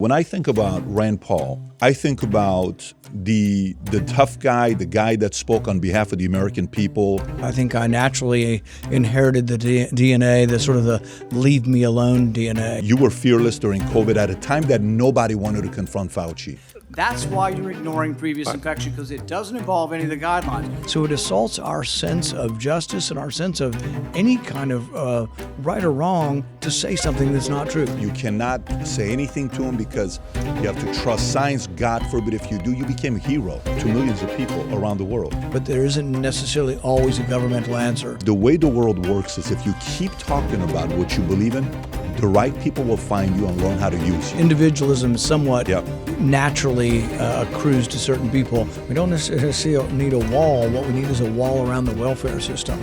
When I think about Rand Paul, I think about the tough guy, the guy that spoke on behalf of the American people. I think I naturally inherited the DNA, the sort of the leave me alone DNA. You were fearless during COVID at a time that nobody wanted to confront Fauci. That's why you're ignoring previous infection, because it doesn't involve any of the guidelines. So it assaults our sense of justice and our sense of any kind of right or wrong to say something that's not true. You cannot say anything to him because you have to trust science. God forbid if you do, you became a hero to millions of people around the world. But there isn't necessarily always a governmental answer. The way the world works is if you keep talking about what you believe in, the right people will find you and learn how to use you. Individualism somewhat naturally accrues to certain people. We don't necessarily need a wall. What we need is a wall around the welfare system.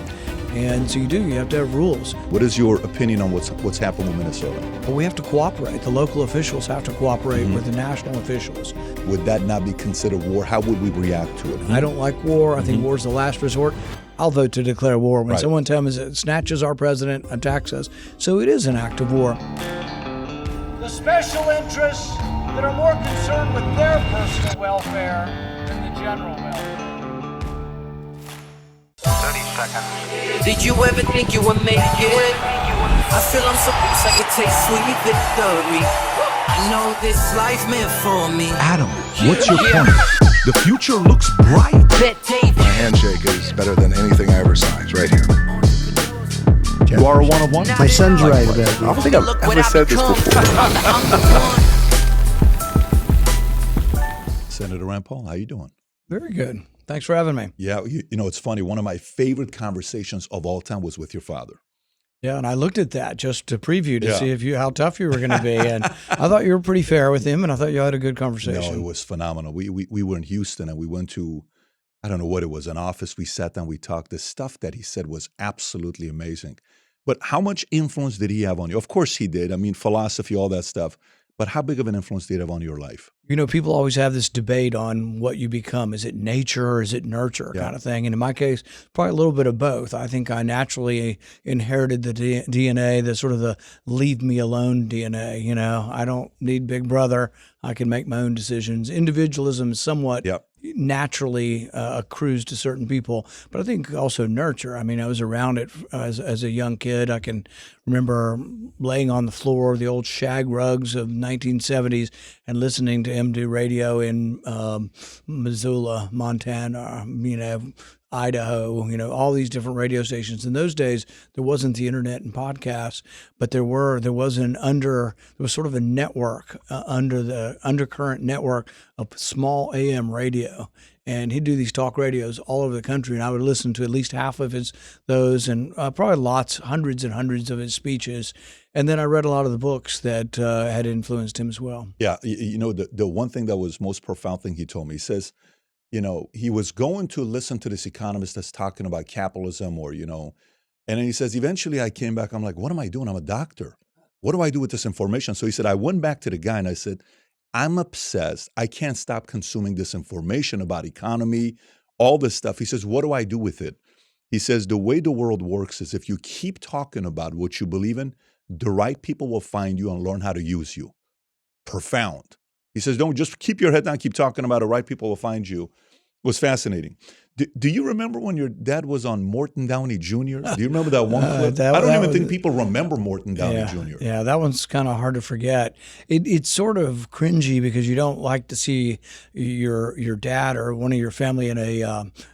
And so you have to have rules. What is your opinion on what's happened with Minnesota? Well, we have to cooperate. The local officials have to cooperate with the national officials. Would that not be considered war? How would we react to it? I don't like war. I think war is the last resort. I'll vote to declare war when someone tells me it snatches our president, attacks us. So it is an act of war. The special interests that are more concerned with their personal welfare than the general welfare. 30 seconds. Did you ever think you would make it? I feel I'm so close I could taste sweet victory. I know this life meant for me. Adam, what's your point? The future looks bright. My handshake is better than anything I ever signed, right here. You are a one-of-one? My son's right about I don't think I've ever said this before. Senator Rand Paul, how you doing? Very good. Thanks for having me. Yeah, you know, it's funny. One of my favorite conversations of all time was with your father. Yeah, and I looked at that just to preview to see how tough you were going to be, and I thought you were pretty fair with him, and I thought you had a good conversation. No, it was phenomenal. We were in Houston, and we went to, I don't know what it was, an office. We sat down, we talked. The stuff that he said was absolutely amazing. But how much influence did he have on you? Of course he did. I mean, philosophy, all that stuff. But how big of an influence did he have on your life? You know, people always have this debate on what you become. Is it nature or is it nurture kind of thing? And in my case, probably a little bit of both. I think I naturally inherited the DNA, the sort of the leave me alone DNA. You know, I don't need Big Brother. I can make my own decisions. Individualism is somewhat naturally accrues to certain people, but I think also nurture. I mean, I was around it as a young kid. I can remember laying on the floor of the old shag rugs of 1970s and listening to MD radio in Missoula, Montana, Idaho, all these different radio stations. In those days, there wasn't the internet and podcasts, but there was sort of a network under the undercurrent network of small AM radio. And he'd do these talk radios all over the country, and I would listen to at least half of those, and probably hundreds and hundreds of his speeches. And then I read a lot of the books that had influenced him as well. Yeah, the one thing that was most profound thing he told me, he says, he was going to listen to this economist that's talking about capitalism and then he says, eventually I came back, I'm like, what am I doing? I'm a doctor. What do I do with this information? So he said, I went back to the guy and I said, I'm obsessed. I can't stop consuming this information about economy, all this stuff. He says, what do I do with it? He says, the way the world works is if you keep talking about what you believe in, the right people will find you and learn how to use you. Profound. He says, don't just keep your head down, keep talking about it, right people will find you. It was fascinating. Do you remember when your dad was on Morton Downey Jr.? Do you remember that one clip? I don't even think people remember Morton Downey Jr. Yeah, that one's kind of hard to forget. It's sort of cringy because you don't like to see your dad or one of your family in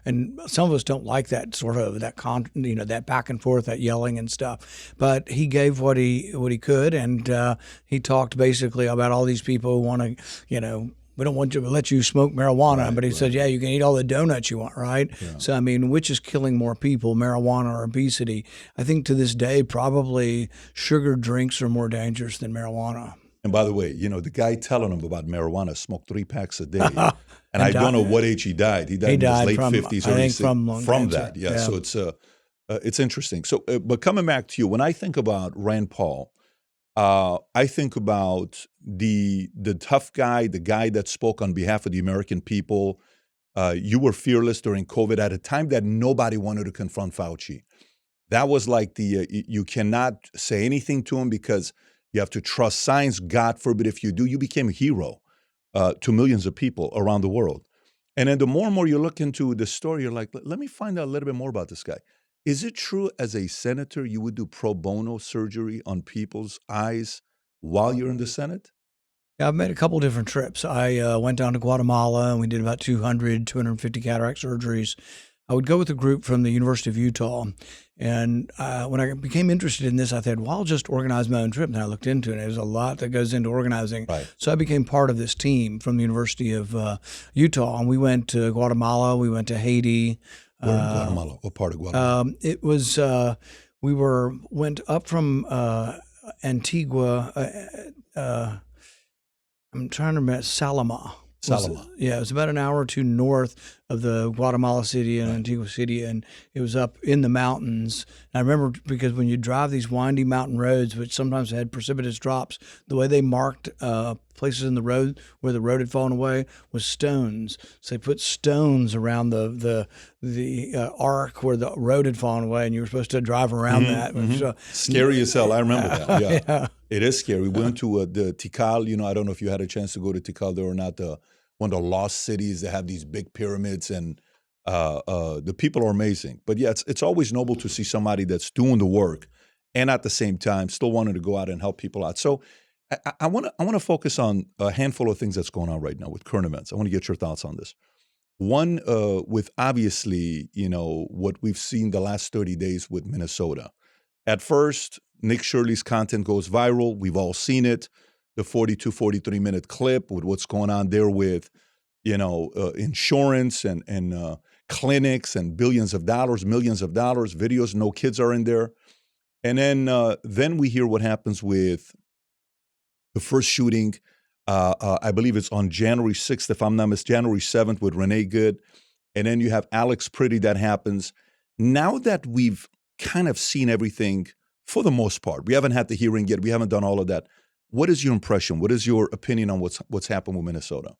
and some of us don't like that sort of that back and forth, that yelling and stuff. But he gave what he could, and he talked basically about all these people who want to, we don't want to let you smoke marijuana, but he said, you can eat all the donuts you want, right? Yeah. So, I mean, which is killing more people, marijuana or obesity? I think to this day, probably sugar drinks are more dangerous than marijuana. And by the way, the guy telling him about marijuana smoked 3 packs a day. And I don't know what age he died. He died in his late 50s, early 60s. From that, yeah. So it's interesting. So, but coming back to you, when I think about Rand Paul, I think about the tough guy, the guy that spoke on behalf of the American people. You were fearless during COVID at a time that nobody wanted to confront Fauci. That was like you cannot say anything to him because You have to trust science. God forbid if you do, you became a hero to millions of people around the world. And then the more and more you look into the story, you're like, let me find out a little bit more about this guy. Is it true as a senator you would do pro bono surgery on people's eyes while you're in the Senate? Yeah, I've made a couple different trips. I went down to Guatemala and we did about 250 cataract surgeries. I would go with a group from the University of Utah. And when I became interested in this, I thought, well, I'll just organize my own trip. And I looked into it. There's a lot that goes into organizing. Right. So I became part of this team from the University of Utah. And we went to Guatemala. We went to Haiti. Where in Guatemala? What part of Guatemala? It was, went up from Antigua. I'm trying to remember, Salama. Yeah, it was about an hour or two north of the Guatemala city and Antigua city, and it was up in the mountains. And I remember because when you drive these windy mountain roads, which sometimes had precipitous drops, the way they marked places in the road where the road had fallen away was stones. So they put stones around the arc where the road had fallen away, and you were supposed to drive around that. Scary as hell. I remember that. Yeah. Yeah. It is scary. We went to the Tikal. I don't know if you had a chance to go to Tikal there or not. One of the lost cities that have these big pyramids, and the people are amazing. But yeah, it's always noble to see somebody that's doing the work and at the same time still wanting to go out and help people out. So I want to focus on a handful of things that's going on right now with current events. I want to get your thoughts on this. One, with obviously, what we've seen the last 30 days with Minnesota. At first, Nick Shirley's content goes viral. We've all seen it. The 43-minute clip with what's going on there with, insurance and clinics and billions of dollars, millions of dollars, videos, no kids are in there. And then we hear what happens with the first shooting. I believe it's on January 6th, if I'm not mistaken, January 7th with Renee Good. And then you have Alex Pretty that happens. Now that we've kind of seen everything for the most part, we haven't had the hearing yet, we haven't done all of that. What is your impression? What is your opinion on what's happened with Minnesota?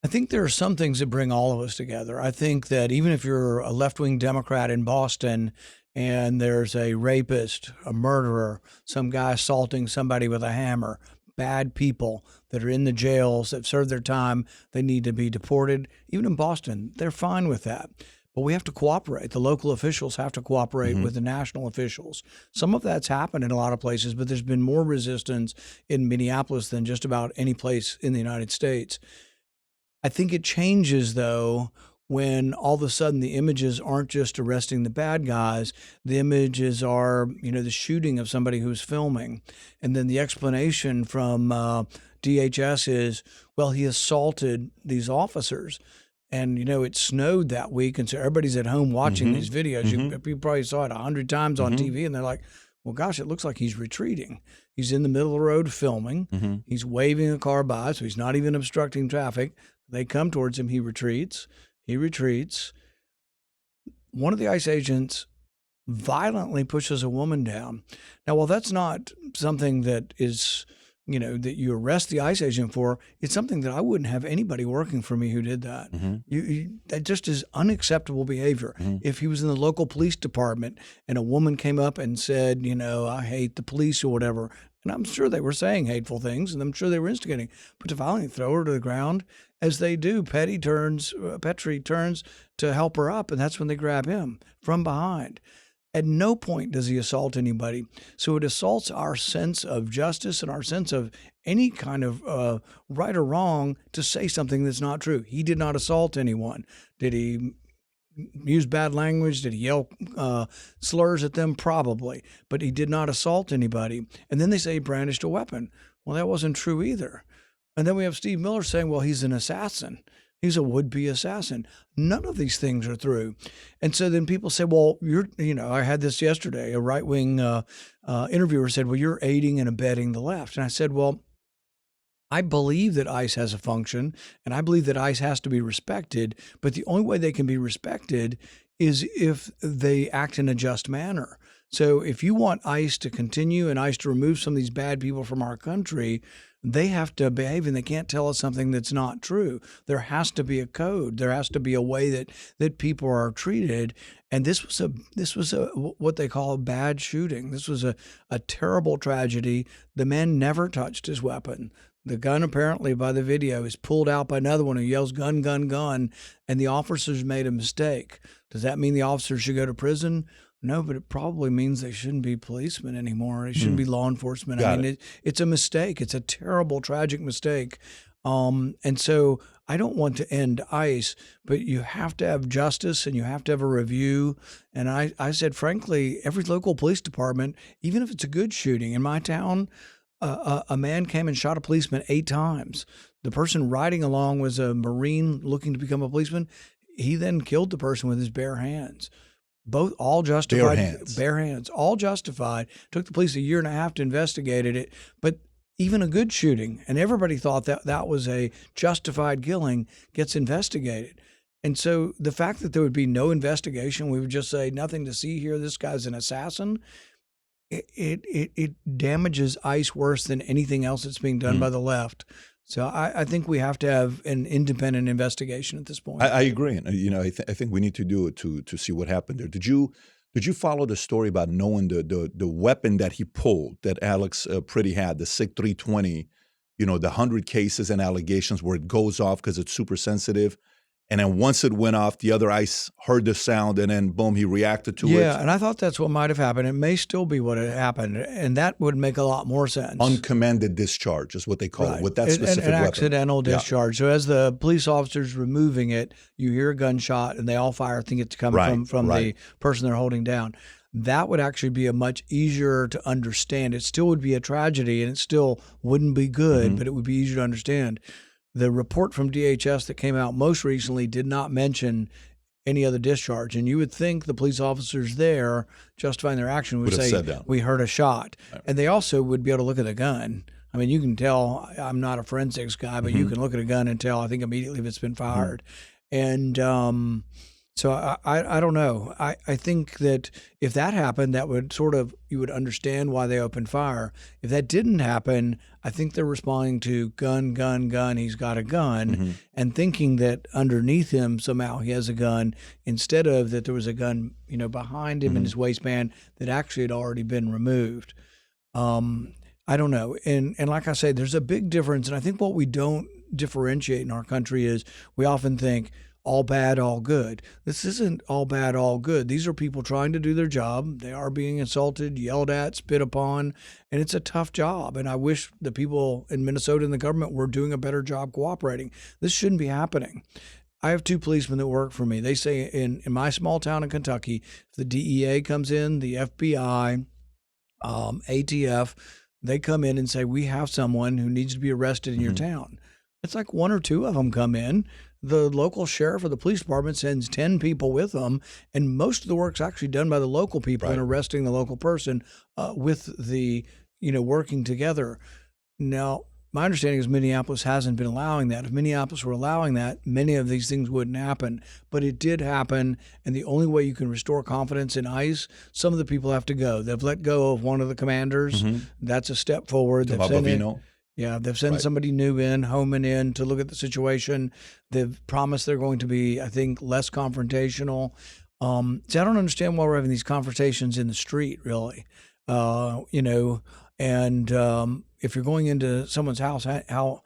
I think there are some things that bring all of us together. I think that even if you're a left-wing Democrat in Boston and there's a rapist, a murderer, some guy assaulting somebody with a hammer, bad people that are in the jails that serve their time, they need to be deported. Even in Boston, they're fine with that. But we have to cooperate. The local officials have to cooperate with the national officials. Some of that's happened in a lot of places, but there's been more resistance in Minneapolis than just about any place in the United States. I think it changes, though, when all of a sudden the images aren't just arresting the bad guys. The images are, the shooting of somebody who's filming. And then the explanation from DHS is, well, he assaulted these officers. And, it snowed that week, and so everybody's at home watching these videos. You probably saw it 100 times on TV, and they're like, well, gosh, it looks like he's retreating. He's in the middle of the road filming. He's waving a car by, so he's not even obstructing traffic. They come towards him. He retreats. One of the ICE agents violently pushes a woman down. Now, while that's not something that is that you arrest the ICE agent for, it's something that I wouldn't have anybody working for me who did that. That just is unacceptable behavior. If he was in the local police department and a woman came up and said, I hate the police or whatever, and I'm sure they were saying hateful things, and I'm sure they were instigating, but to violently throw her to the ground, as they do, Petrie turns to help her up, and that's when they grab him from behind. At no point does he assault anybody. So it assaults our sense of justice and our sense of any kind of right or wrong to say something that's not true. He did not assault anyone. Did he use bad language? Did he yell slurs at them? Probably. But he did not assault anybody. And then they say he brandished a weapon. Well, that wasn't true either. And then we have Steve Miller saying, well, he's an assassin. He's a would-be assassin. None of these things are true. And so then people say, well, I had this yesterday. A right-wing interviewer said, well, you're aiding and abetting the left. And I said, well, I believe that ICE has a function, and I believe that ICE has to be respected, but the only way they can be respected is if they act in a just manner. So if you want ICE to continue and ICE to remove some of these bad people from our country, they have to behave, and they can't tell us something that's not true. There has to be a code. There has to be a way that people are treated. And this was a what they call a bad shooting. This was a terrible tragedy. The man never touched his weapon. The gun, apparently, by the video, is pulled out by another one who yells, "Gun, gun, gun," and the officers made a mistake. Does that mean the officers should go to prison? No, but it probably means they shouldn't be policemen anymore. They shouldn't be law enforcement. I mean, it's a mistake. It's a terrible, tragic mistake. And so I don't want to end ICE, but you have to have justice and you have to have a review. And I said, frankly, every local police department, even if it's a good shooting in my town, a man came and shot a policeman 8 times. The person riding along was a Marine looking to become a policeman. He then killed the person with his bare hands. Both, all justified. Bare hands. All justified. Took the police a year and a half to investigate it. But even a good shooting, and everybody thought that was a justified killing, gets investigated. And so the fact that there would be no investigation, we would just say, nothing to see here, this guy's an assassin, it damages ICE worse than anything else that's being done by the left. So I think we have to have an independent investigation at this point. I agree. And, I think we need to do it to see what happened there. Did you follow the story about knowing the weapon that he pulled, that Alex Pretty had, the SIG 320, the 100 cases and allegations where it goes off because it's super sensitive? And then once it went off, the other ICE heard the sound, and then boom, he reacted to it. Yeah, and I thought that's what might have happened. It may still be what had happened, and that would make a lot more sense. Uncommanded discharge is what they call it, with that specific weapon. An accidental discharge. So as the police officer's removing it, you hear a gunshot, and they all fire, think it's coming from the person they're holding down. That would actually be a much easier to understand. It still would be a tragedy, and it still wouldn't be good, but it would be easier to understand. The report from DHS that came out most recently did not mention any other discharge. And you would think the police officers there justifying their action would say, we heard a shot. Right. And they also would be able to look at the gun. I mean, you can tell, I'm not a forensics guy, but you can look at a gun and tell, I think, immediately if it's been fired. And so I don't know. I think that if that happened, that would you would understand why they opened fire. If that didn't happen, I think they're responding to gun, gun, gun, he's got a gun, and thinking that underneath him somehow he has a gun, instead of that there was a gun, behind him in his waistband that actually had already been removed. I don't know. And like I say, there's a big difference. And I think what we don't differentiate in our country is we often think, all bad, all good. This isn't all bad, all good. These are people trying to do their job. They are being insulted, yelled at, spit upon, and it's a tough job. And I wish the people in Minnesota and the government were doing a better job cooperating. This shouldn't be happening. I have 2 policemen that work for me. They say in my small town in Kentucky, if the DEA comes in, the FBI, ATF, they come in and say, we have someone who needs to be arrested in your town. It's like 1 or 2 of them come in. The local sheriff or the police department sends 10 people with them, and most of the work's actually done by the local people in arresting the local person with the, working together. Now, my understanding is Minneapolis hasn't been allowing that. If Minneapolis were allowing that, many of these things wouldn't happen. But it did happen, and the only way you can restore confidence in ICE, some of the people have to go. They've let go of one of the commanders. That's a step forward. They've sent somebody new in, Homan in, to look at the situation. They've promised they're going to be, I think, less confrontational. See, I don't understand why we're having these confrontations in the street, really. And if you're going into someone's house, how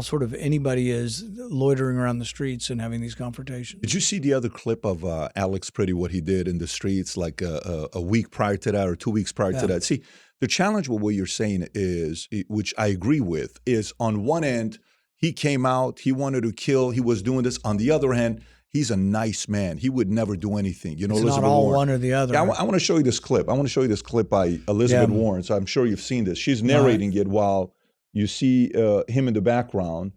sort of anybody is loitering around the streets and having these confrontations. Did you see the other clip of Alex Pretty, what he did in the streets like a week prior to that or 2 weeks prior to that? See, the challenge with what you're saying is, which I agree with, is on one end, he came out, he wanted to kill, he was doing this. On the other hand, he's a nice man. He would never do anything. It's not all Warren. one or the other. Yeah, I want to show you this clip. I want to show you this clip by Elizabeth Warren. So I'm sure you've seen this. She's narrating it while you see him in the background.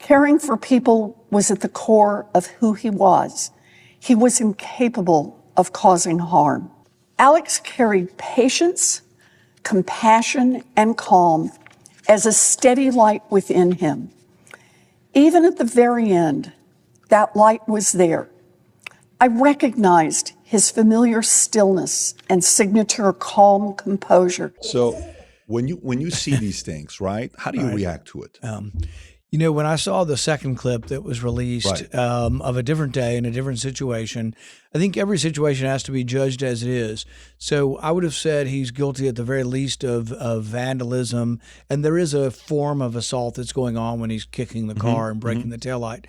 Caring for people was at the core of who he was. He was incapable of causing harm. Alex carried patience, compassion, and calm as a steady light within him. Even at the very end, that light was there. I recognized his familiar stillness and signature calm composure. So when you see these things, right, how do you react to it? You know, when I saw the second clip that was released Right. of a different day in a different situation, I think every situation has to be judged as it is. So I would have said he's guilty at the very least of vandalism, and there is a form of assault that's going on when he's kicking the car and breaking the taillight.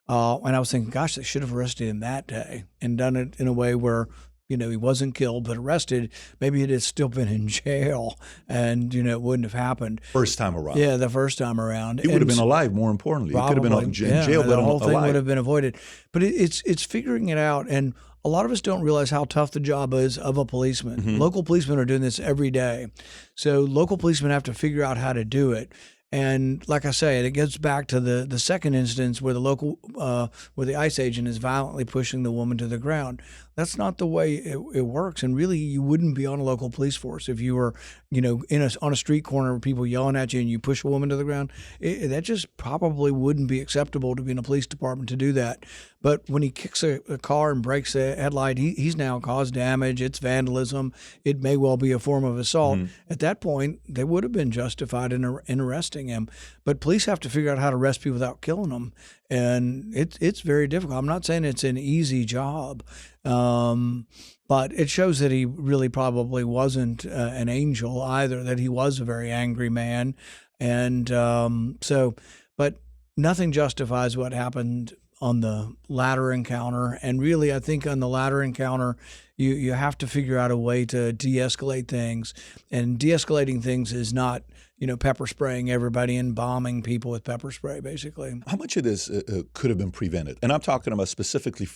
And I was thinking, gosh, they should have arrested him that day and done it in a way where, you know, he wasn't killed but arrested. Maybe he'd have still been in jail and, you know, it wouldn't have happened. First time around. Yeah, the first time around. He would have been alive, more importantly. He could have been in jail, but the whole thing alive. would have been avoided. But it's figuring it out. And a lot of us don't realize how tough the job is of a policeman. Local policemen are doing this every day. So local policemen have to figure out how to do it. And like I say, it gets back to the second instance where where the ICE agent is violently pushing the woman to the ground. That's not the way it works. And really, you wouldn't be on a local police force if you were, you know, on a street corner with people yelling at you and you push a woman to the ground. That just probably wouldn't be acceptable to be in a police department to do that. But when he kicks a car and breaks a headlight, he's now caused damage. It's vandalism. It may well be a form of assault. At that point, they would have been justified in arresting him. But police have to figure out how to arrest people without killing them. And it's very difficult. I'm not saying it's an easy job, but it shows that he really probably wasn't an angel either, that he was a very angry man. And but nothing justifies what happened on the ladder encounter. And really, I think on the ladder encounter, you have to figure out a way to de-escalate things. And de-escalating things is not, you know, pepper spraying everybody and bombing people with pepper spray, basically. How much of this could have been prevented? And I'm talking about specifically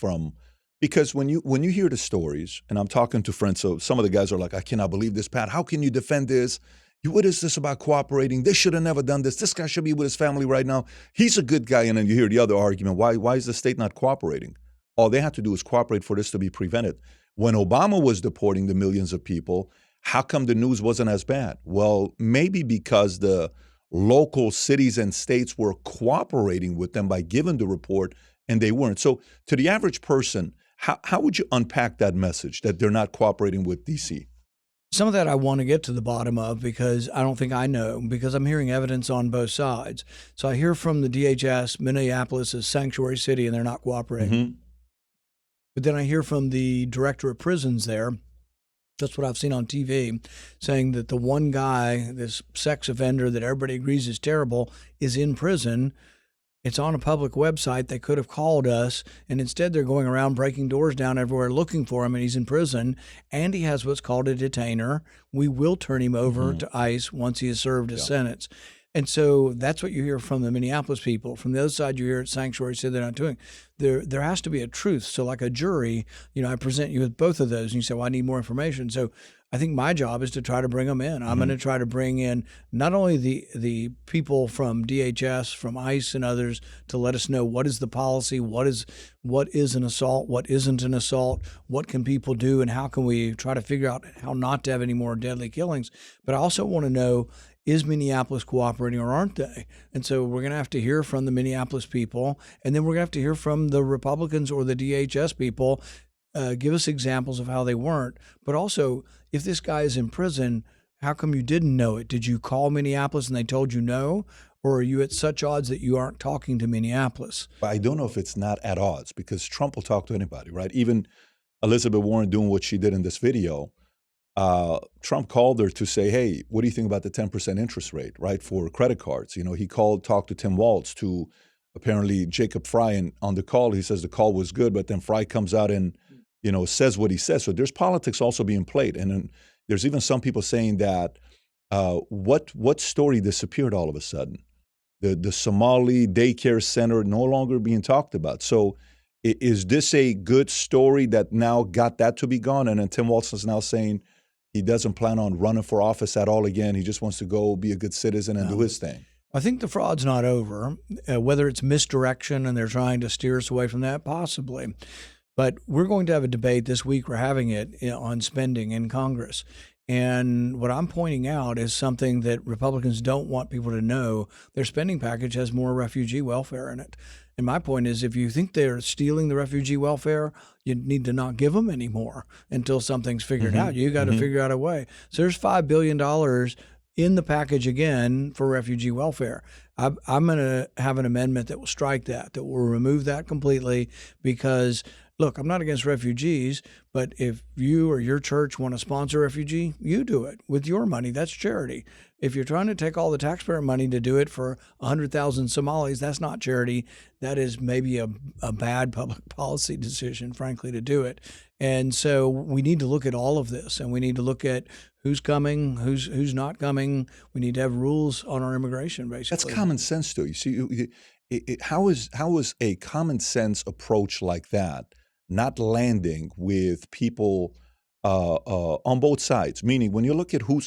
because when you hear the stories, and I'm talking to friends, so some of the guys are like, I cannot believe this, Pat. How can you defend this? What is this about cooperating? They should have never done this. This guy should be with his family right now. He's a good guy. And then you hear the other argument. Why is the state not cooperating? All they have to do is cooperate for this to be prevented. When Obama was deporting the millions of people, how come the news wasn't as bad? Well, maybe because the local cities and states were cooperating with them by giving the report, and they weren't. So to the average person, how would you unpack that message that they're not cooperating with D.C.? Some of that I want to get to the bottom of because I don't think I know, because I'm hearing evidence on both sides. So I hear from the DHS, Minneapolis is sanctuary city, and they're not cooperating. But then I hear from the director of prisons there, that's what I've seen on TV, saying that the one guy, this sex offender that everybody agrees is terrible, is in prison. It's on a public website. They could have called us, and instead they're going around breaking doors down everywhere looking for him, and he's in prison, and he has what's called a detainer. We will turn him over to ICE once he has served his sentence. And so that's what you hear from the Minneapolis people. From the other side, you hear at Sanctuary said they're not doing. There has to be a truth. So like a jury, you know, I present you with both of those, and you say, well, I need more information. So I think my job is to try to bring them in. I'm going to try to bring in not only the people from DHS, from ICE and others to let us know what is the policy, what is an assault, what isn't an assault, what can people do, and how can we try to figure out how not to have any more deadly killings. But I also want to know, is Minneapolis cooperating or aren't they? And so we're going to have to hear from the Minneapolis people, and then we're going to have to hear from the Republicans or the DHS people. Give us examples of how they weren't. But also, if this guy is in prison, how come you didn't know it? Did you call Minneapolis and they told you no? Or are you at such odds that you aren't talking to Minneapolis? I don't know if it's not at odds, because Trump will talk to anybody, right? Even Elizabeth Warren doing what she did in this video, Trump called her to say, hey, what do you think about the 10% interest rate, right, for credit cards? You know, he talked to Tim Walz, to apparently Jacob Fry, and on the call, he says the call was good, but then Fry comes out and, you know, says what he says. So there's politics also being played. And then there's even some people saying that what story disappeared all of a sudden? The Somali daycare center no longer being talked about. So is this a good story that now got that to be gone? And then Tim Walz is now saying he doesn't plan on running for office at all again. He just wants to go be a good citizen and do his thing. I think the fraud's not over. Whether it's misdirection and they're trying to steer us away from that, possibly. But we're going to have a debate this week. We're having it on spending in Congress. And what I'm pointing out is something that Republicans don't want people to know. Their spending package has more refugee welfare in it. And my point is, if you think they're stealing the refugee welfare, you need to not give them any more until something's figured out. You got to figure out a way. So there's $5 billion in the package again for refugee welfare. I'm going to have an amendment that will strike that will remove that completely because, look, I'm not against refugees, but if you or your church want to sponsor a refugee, you do it with your money. That's charity. If you're trying to take all the taxpayer money to do it for 100,000 Somalis, that's not charity. That is maybe a bad public policy decision, frankly, to do it. And so we need to look at all of this, and we need to look at who's coming, who's not coming. We need to have rules on our immigration, basically. That's common sense, though. You see, how is a common sense approach like that not landing with people on both sides? Meaning, when you look at who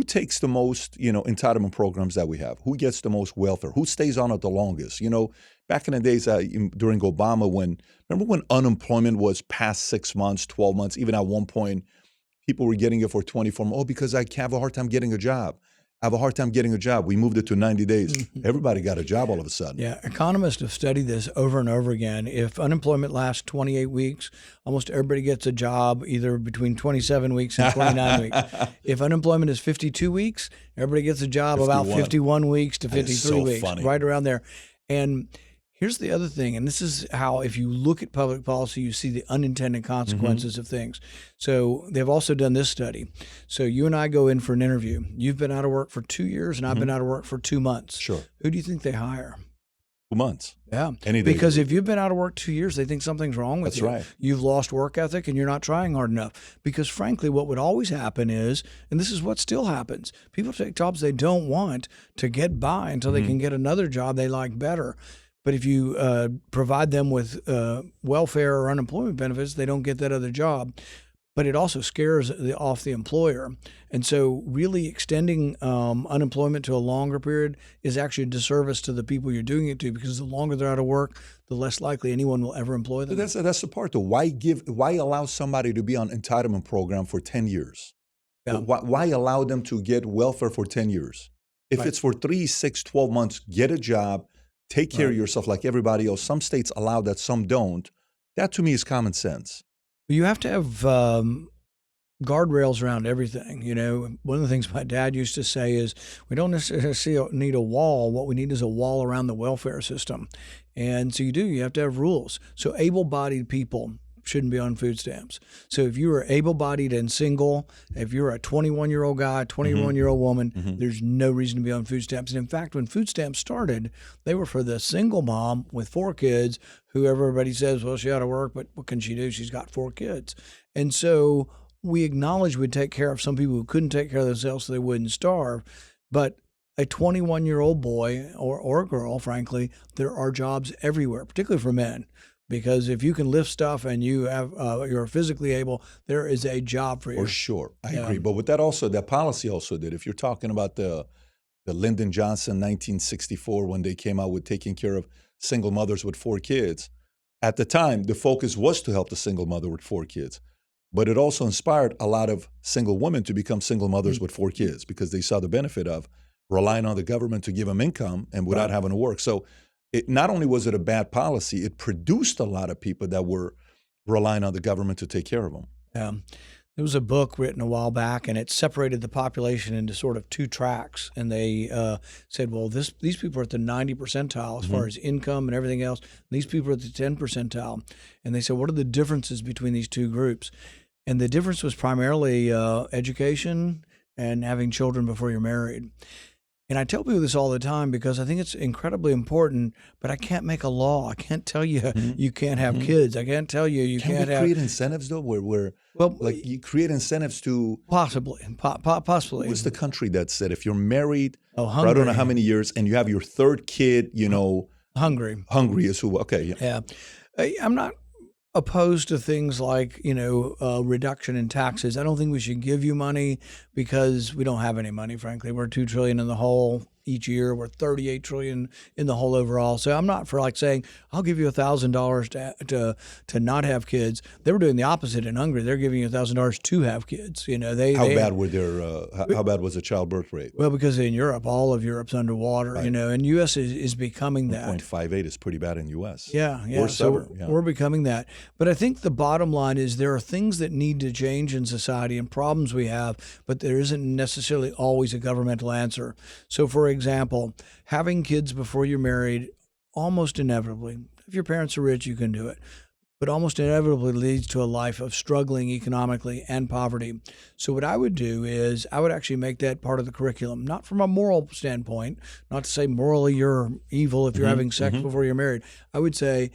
takes the most, entitlement programs that we have, who gets the most welfare, who stays on it the longest. Back in the days during Obama, remember when unemployment was past 6 months, 12 months, even at one point, people were getting it for 24 months. Oh, because I have a hard time getting a job. I have a hard time getting a job. We moved it to 90 days. Everybody got a job all of a sudden. Yeah, economists have studied this over and over again. If unemployment lasts 28 weeks, almost everybody gets a job either between 27 weeks and 29 weeks. If unemployment is 52 weeks, everybody gets a job 51. About 51 weeks to 53 weeks, funny. Right around there. And here's the other thing, and this is how, if you look at public policy, you see the unintended consequences of things. So they've also done this study. So you and I go in for an interview. You've been out of work for 2 years, and I've been out of work for 2 months. Sure. Who do you think they hire? 2 months. Yeah. Any day. Because if you've been out of work 2 years, they think something's wrong with you. That's right. You've lost work ethic and you're not trying hard enough. Because frankly, what would always happen is, and this is what still happens, people take jobs they don't want to get by until they can get another job they like better. But if you provide them with welfare or unemployment benefits, they don't get that other job. But it also scares off the employer. And so really extending unemployment to a longer period is actually a disservice to the people you're doing it to, because the longer they're out of work, the less likely anyone will ever employ them. That's the part, though. Why allow somebody to be on entitlement program for 10 years? Yeah. Why allow them to get welfare for 10 years? If it's for 3, 6, 12 months, get a job, take care of yourself like everybody else. Some states allow that, some don't. That to me is common sense. You have to have guardrails around everything. One of the things my dad used to say is, we don't necessarily need a wall. What we need is a wall around the welfare system. And so you have to have rules. So able-bodied people shouldn't be on food stamps. So if you are able-bodied and single, if you're a 21-year-old guy, 21-year-old woman, there's no reason to be on food stamps. And in fact, when food stamps started, they were for the single mom with 4 kids, who everybody says, well, she ought to work, but what can she do? She's got 4 kids. And so we acknowledge we'd take care of some people who couldn't take care of themselves so they wouldn't starve. But a 21-year-old boy or girl, frankly, there are jobs everywhere, particularly for men. Because if you can lift stuff and you're physically able, there is a job for you. For sure. I agree. But with that policy also did, if you're talking about the Lyndon Johnson 1964, when they came out with taking care of single mothers with 4 kids, at the time, the focus was to help the single mother with 4 kids. But it also inspired a lot of single women to become single mothers with 4 kids, because they saw the benefit of relying on the government to give them income and without having to work. So not only was it a bad policy, it produced a lot of people that were relying on the government to take care of them. Yeah. There was a book written a while back, and it separated the population into sort of 2 tracks. And they said, well, these people are at the 90 percentile as far as income and everything else. And these people are at the 10 percentile. And they said, what are the differences between these 2 groups? And the difference was primarily education and having children before you're married. And I tell people this all the time because I think it's incredibly important, but I can't make a law. I can't tell you you can't have kids. I can't tell you can't have. Create incentives, though, where you create incentives to possibly. What's the country that said if you're married for Hungary. I don't know how many years and you have your 3rd kid, Hungary is who? Okay, yeah. I'm not opposed to things like, reduction in taxes. I don't think we should give you money because we don't have any money, frankly. We're $2 trillion in the hole. each year. We're 38 trillion in the whole overall. So I'm not for like saying I'll give you $1,000 to not have kids. They were doing the opposite in Hungary. They're giving you $1,000 to have kids. You know, How bad was the childbirth rate? Well, because in Europe, all of Europe's underwater. Right. You know, and U.S. is becoming that. 0.58 is pretty bad in U.S. Yeah. Worse So ever. Yeah. we're becoming that. But I think the bottom line is there are things that need to change in society and problems we have, but there isn't necessarily always a governmental answer. So, for example, having kids before you're married almost inevitably, if your parents are rich, you can do it, but almost inevitably leads to a life of struggling economically and poverty. So what I would do is I would actually make that part of the curriculum, not from a moral standpoint, not to say morally you're evil if you're having sex before you're married. I would say,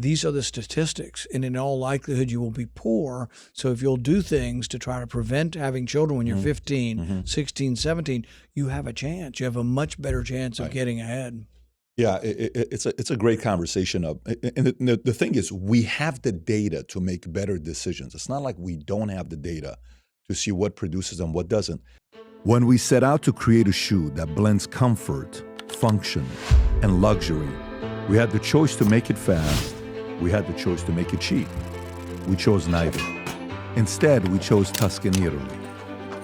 these are the statistics, and in all likelihood, you will be poor. So if you'll do things to try to prevent having children when you're 15, 16, 17, you have a chance. You have a much better chance of getting ahead. Yeah, it's a great conversation. And the thing is, we have the data to make better decisions. It's not like we don't have the data to see what produces and what doesn't. When we set out to create a shoe that blends comfort, function, and luxury, we had the choice to make it fast. We had the choice to make it cheap. We chose neither. Instead, we chose Tuscany, Italy.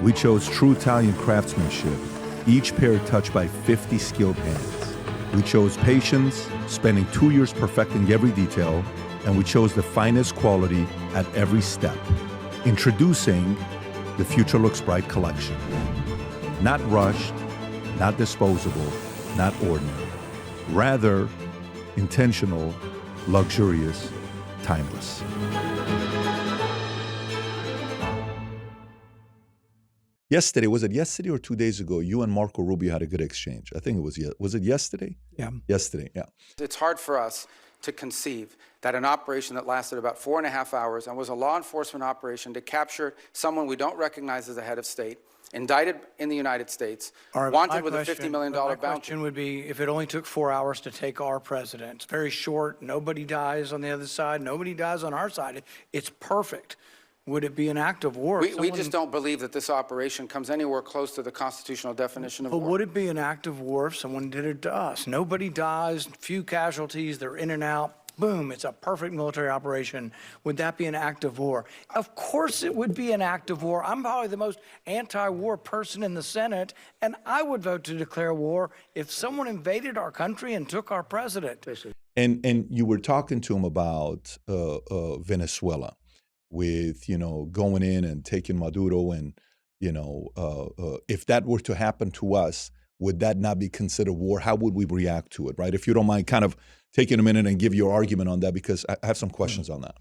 We chose true Italian craftsmanship, each pair touched by 50 skilled hands. We chose patience, spending 2 years perfecting every detail, and we chose the finest quality at every step. Introducing the Future Looks Bright collection. Not rushed, not disposable, not ordinary. Rather, intentional, luxurious, timeless. Yesterday, was it yesterday or 2 days ago, you and Marco Rubio had a good exchange? I think it was it yesterday? Yeah. Yesterday, yeah. It's hard for us to conceive that an operation that lasted about 4.5 hours and was a law enforcement operation to capture someone we don't recognize as a head of state, indicted in the United States, wanted with a $50 million bounty. My question would be, if it only took 4 hours to take our president, it's very short, nobody dies on the other side, nobody dies on our side, it's perfect. Would it be an act of war? We just don't believe that this operation comes anywhere close to the constitutional definition of war. But would it be an act of war if someone did it to us? Nobody dies, few casualties, they're in and out. Boom, it's a perfect military operation. Would that be an act of war? Of course it would be an act of war. I'm probably the most anti-war person in the Senate, and I would vote to declare war if someone invaded our country and took our president. And you were talking to him about Venezuela, with, going in and taking Maduro, and, if that were to happen to us, would that not be considered war? How would we react to it, right? If you don't mind kind of taking a minute and give your argument on that, because I have some questions on that.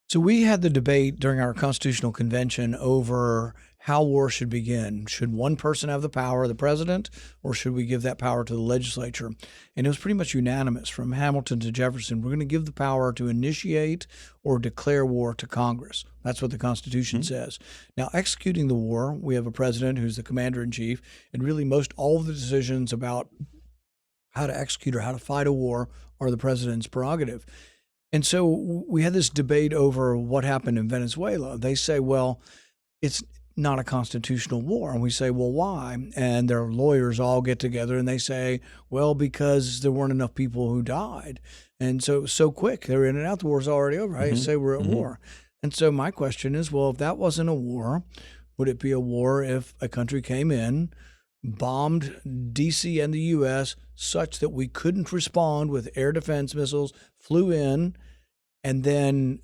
So we had the debate during our constitutional convention over how war should begin. Should one person have the power, the president, or should we give that power to the legislature? And it was pretty much unanimous from Hamilton to Jefferson. We're going to give the power to initiate or declare war to Congress. That's what the Constitution says. Now, executing the war, we have a president who's the commander-in-chief, and really most all of the decisions about how to execute or how to fight a war are the president's prerogative. And so we had this debate over what happened in Venezuela. They say, well, it's not a constitutional war. And we say, well, why? And their lawyers all get together and they say, well, because there weren't enough people who died. And so it was so quick. They were in and out. The war's already over. I say we're at war. And so my question is, well, if that wasn't a war, would it be a war if a country came in, bombed D.C. and the U.S. such that we couldn't respond with air defense missiles, flew in, and then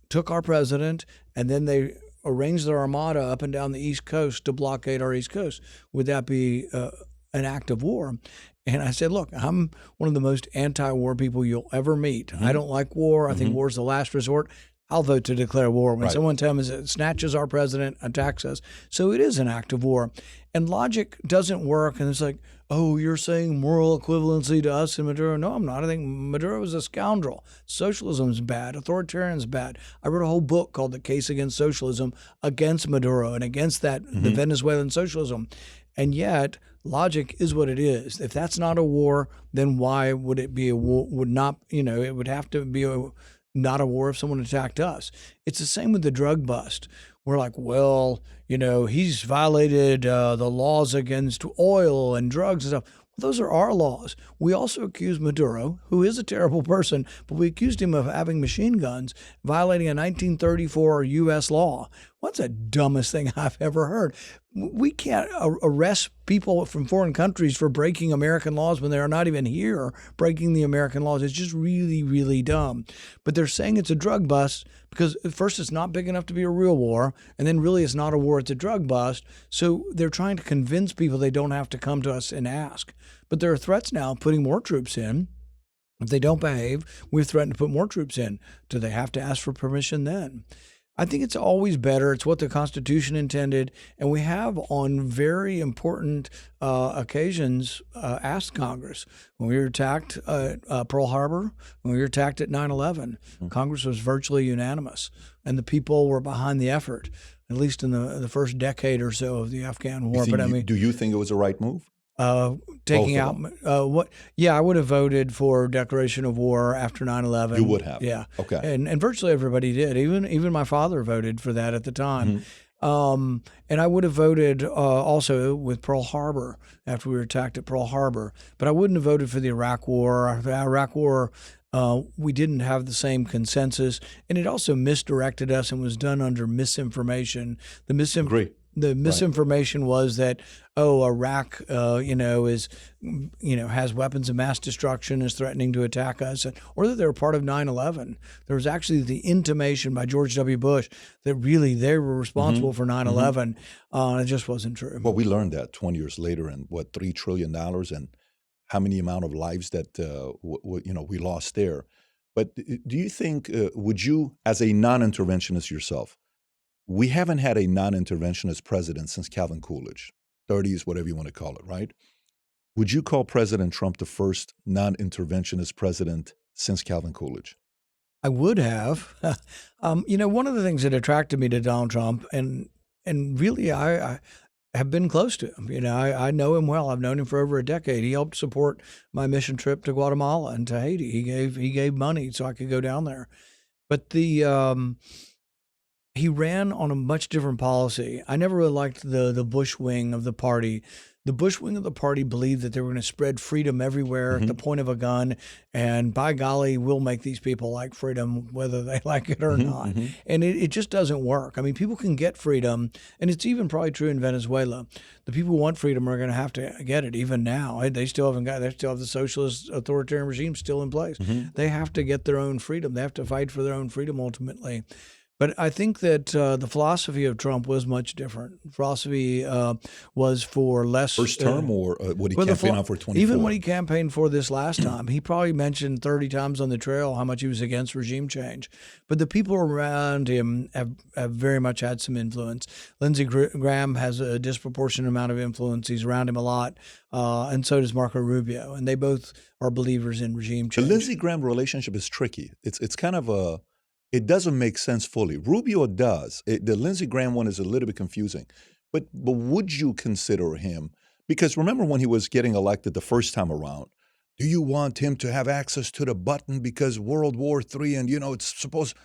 took our president, and then they arranged their armada up and down the East Coast to blockade our East Coast? Would that be an act of war? And I said, look, I'm one of the most anti-war people you'll ever meet. I don't like war. I think war is the last resort. I'll vote to declare war when someone tells me it snatches our president, attacks us. So it is an act of war. And logic doesn't work. And it's like, oh, you're saying moral equivalency to us and Maduro. No, I'm not. I think Maduro is a scoundrel. Socialism's bad. Authoritarian's bad. I wrote a whole book called The Case Against Socialism, against Maduro and against that the Venezuelan socialism. And yet, logic is what it is. If that's not a war, then why would it be a war? Would not, it would have to be not a war if someone attacked us. It's the same with the drug bust. we're like, well, he's violated the laws against oil and drugs and stuff. Well, those are our laws. We also accused Maduro, who is a terrible person, but we accused him of having machine guns, violating a 1934 U.S. law. What's the dumbest thing I've ever heard? We can't arrest people from foreign countries for breaking American laws when they are not even here breaking the American laws. It's just really, really dumb. But they're saying it's a drug bust because at first it's not big enough to be a real war, and then really it's not a war, it's a drug bust. So they're trying to convince people they don't have to come to us and ask. But there are threats now putting more troops in. If they don't behave, we've threatened to put more troops in. Do they have to ask for permission then? I think it's always better. It's what the Constitution intended. And we have on very important occasions asked Congress. When we were attacked at Pearl Harbor, when we were attacked at 9/11, Congress was virtually unanimous. And the people were behind the effort, at least in the first decade or so of the Afghan war. Do you think it was the right move? Taking out what? Yeah, I would have voted for declaration of war after 9/11. You would have, yeah. Okay, and virtually everybody did. Even my father voted for that at the time. And I would have voted also with Pearl Harbor after we were attacked at Pearl Harbor. But I wouldn't have voted for the Iraq War. The Iraq War, we didn't have the same consensus, and it also misdirected us and was done under misinformation. The misinformation was that, Iraq, has weapons of mass destruction, is threatening to attack us, or that they were part of 9/11. There was actually the intimation by George W. Bush that really they were responsible for 9/11. It just wasn't true. Well, we learned that 20 years later, and $3 trillion, and how many amount of lives that we lost there. But do you think would you, as a non-interventionist yourself? We haven't had a non-interventionist president since Calvin Coolidge, 30s, whatever you want to call it, right? Would you call President Trump the first non-interventionist president since Calvin Coolidge? I would have. One of the things that attracted me to Donald Trump, and really I have been close to him. I know him well. I've known him for over a decade. He helped support my mission trip to Guatemala and to Haiti. He gave money so I could go down there. But he ran on a much different policy. I never really liked the Bush wing of the party. The Bush wing of the party believed that they were going to spread freedom everywhere at the point of a gun. And by golly, we'll make these people like freedom, whether they like it or not. And it just doesn't work. I mean, people can get freedom, and it's even probably true in Venezuela. The people who want freedom are going to have to get it even now. They still have the socialist authoritarian regime still in place. They have to get their own freedom. They have to fight for their own freedom ultimately. But I think that the philosophy of Trump was much different. Philosophy was for less first term, or what he campaigned on for 24. Even when he campaigned for this last time, he probably mentioned 30 times on the trail how much he was against regime change. But the people around him have very much had some influence. Lindsey Graham has a disproportionate amount of influence. He's around him a lot, and so does Marco Rubio, and they both are believers in regime change. The Lindsey Graham relationship is tricky. It's kind of it doesn't make sense fully. Rubio does. The Lindsey Graham one is a little bit confusing. But would you consider him? Because remember when he was getting elected the first time around, do you want him to have access to the button because World War III and, it's supposed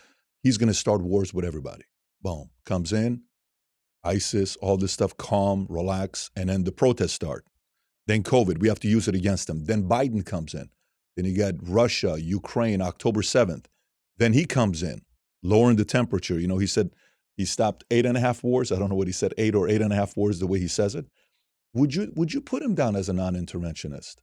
he's going to start wars with everybody. Boom. Comes in, ISIS, all this stuff, calm, relax, and then the protests start. Then COVID, we have to use it against them. Then Biden comes in. Then you got Russia, Ukraine, October 7th. Then he comes in, lowering the temperature. He said he stopped 8.5 wars. I don't know what he said, 8 or 8.5 wars, the way he says it. Would you put him down as a non-interventionist?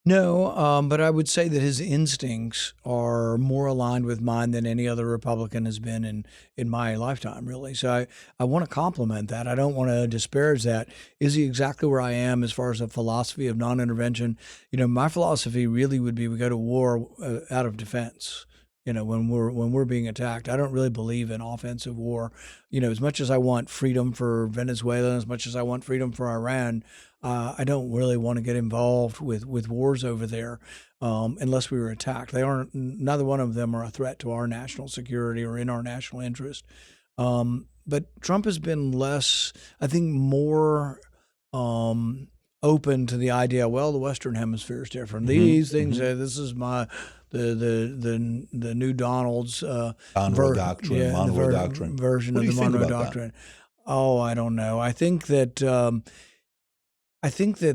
No, but I would say that his instincts are more aligned with mine than any other Republican has been in my lifetime, really. So I want to compliment that. I don't want to disparage that. Is he exactly where I am as far as a philosophy of non-intervention? My philosophy really would be we go to war out of defense. When we're being attacked. I don't really believe in offensive war. As much as I want freedom for Venezuela, as much as I want freedom for Iran, I don't really want to get involved with wars over there unless we were attacked. Neither one of them are a threat to our national security or in our national interest. But Trump has been less, I think, more open to the idea, well, the Western Hemisphere is different. These things, this is my the new Donald's Monroe Doctrine, Monroe Doctrine. version What of do the you think Monroe about that? Doctrine. Oh, I don't know. I think that